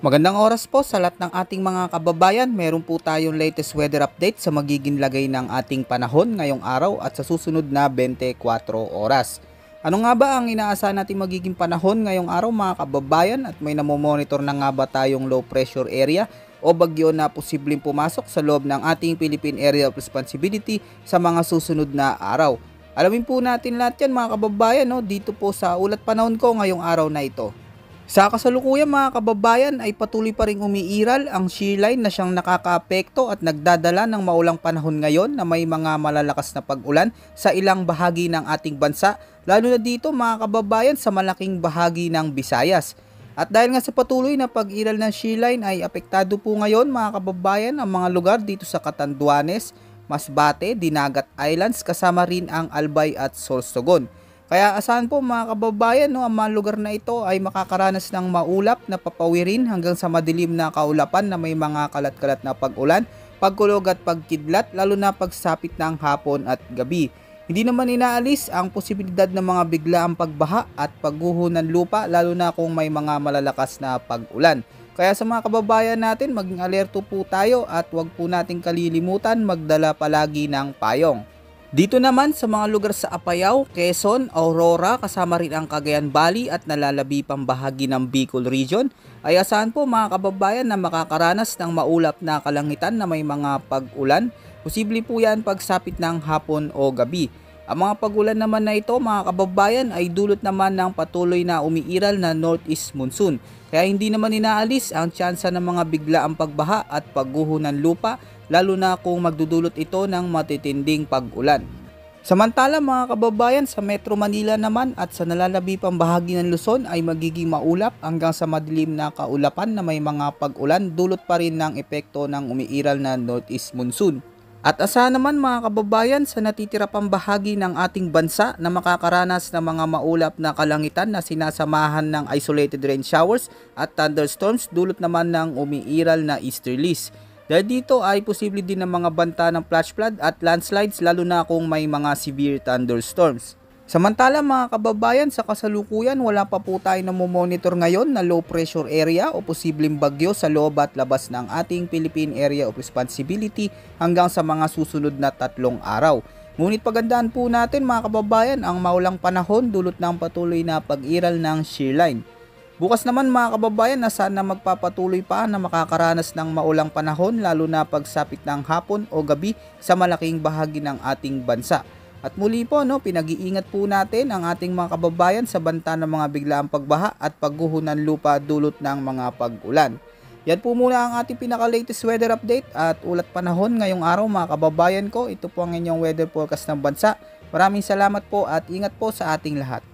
Magandang oras po sa lahat ng ating mga kababayan. Meron po tayong latest weather update sa magiging lagay ng ating panahon ngayong araw at sa susunod na 24 oras. Ano nga ba ang inaasahan natin magiging panahon ngayong araw mga kababayan, at may namomonitor na nga ba tayong low pressure area o bagyo na posibleng pumasok sa loob ng ating Philippine Area of Responsibility sa mga susunod na araw? Alamin po natin lahat yan mga kababayan, dito po sa ulat panahon ko ngayong araw na ito. Sa kasalukuyan mga kababayan ay patuloy pa ring umiiral ang shear line na siyang nakakaapekto at nagdadala ng maulang panahon ngayon na may mga malalakas na pag-ulan sa ilang bahagi ng ating bansa, lalo na dito mga kababayan sa malaking bahagi ng Visayas. At dahil nga sa patuloy na pag-iral ng shear line ay apektado po ngayon mga kababayan ang mga lugar dito sa Catanduanes, Masbate, Dinagat Islands kasama rin ang Albay at Sorsogon. Kaya asahan po mga kababayan, ang mga lugar na ito ay makakaranas ng maulap na papawirin hanggang sa madilim na kaulapan na may mga kalat-kalat na pag-ulan, pagkulog at pagkidlat, lalo na pagsapit ng hapon at gabi. Hindi naman inaalis ang posibilidad ng mga biglaang pagbaha at pagguho ng lupa, lalo na kung may mga malalakas na pag-ulan. Kaya sa mga kababayan natin, maging alerto po tayo at huwag po nating kalilimutan magdala palagi ng payong. Dito naman sa mga lugar sa Apayao, Quezon, Aurora, kasama rin ang Cagayan Valley at nalalabi pang bahagi ng Bicol Region, ay asahan po mga kababayan na makakaranas ng maulap na kalangitan na may mga pag-ulan. Posible po yan pagsapit ng hapon o gabi. Ang mga pag-ulan naman na ito mga kababayan ay dulot naman ng patuloy na umiiral na northeast monsoon. Kaya hindi naman inaalis ang tsansa ng mga biglaang pagbaha at pagguho ng lupa, lalo na kung magdudulot ito ng matitinding pag-ulan. Samantala mga kababayan, sa Metro Manila naman at sa nalalabi pang bahagi ng Luzon ay magiging maulap hanggang sa madilim na kaulapan na may mga pag-ulan, dulot pa rin ng epekto ng umiiral na northeast monsoon. At asahan naman mga kababayan sa natitira pang bahagi ng ating bansa na makakaranas ng mga maulap na kalangitan na sinasamahan ng isolated rain showers at thunderstorms, dulot naman ng umiiral na easterlies. Dahil dito ay posible din ng mga banta ng flash flood at landslides, lalo na kung may mga severe thunderstorms. Samantala mga kababayan, sa kasalukuyan wala pa po tayo namomonitor ngayon na low pressure area o posibleng bagyo sa loob at labas ng ating Philippine Area of Responsibility hanggang sa mga susunod na 3 araw. Ngunit pagandaan po natin mga kababayan ang maulang panahon dulot ng patuloy na pag-iral ng shear line. Bukas naman mga kababayan, na sana magpapatuloy pa na makakaranas ng maulang panahon, lalo na pagsapit ng hapon o gabi sa malaking bahagi ng ating bansa. At muli po, pinag-iingat po natin ang ating mga kababayan sa banta ng mga biglaang pagbaha at pagguho ng lupa dulot ng mga pag-ulan. Yan po muna ang ating pinaka-latest weather update at ulat panahon ngayong araw mga kababayan ko. Ito po ang inyong weather forecast ng bansa. Maraming salamat po at ingat po sa ating lahat.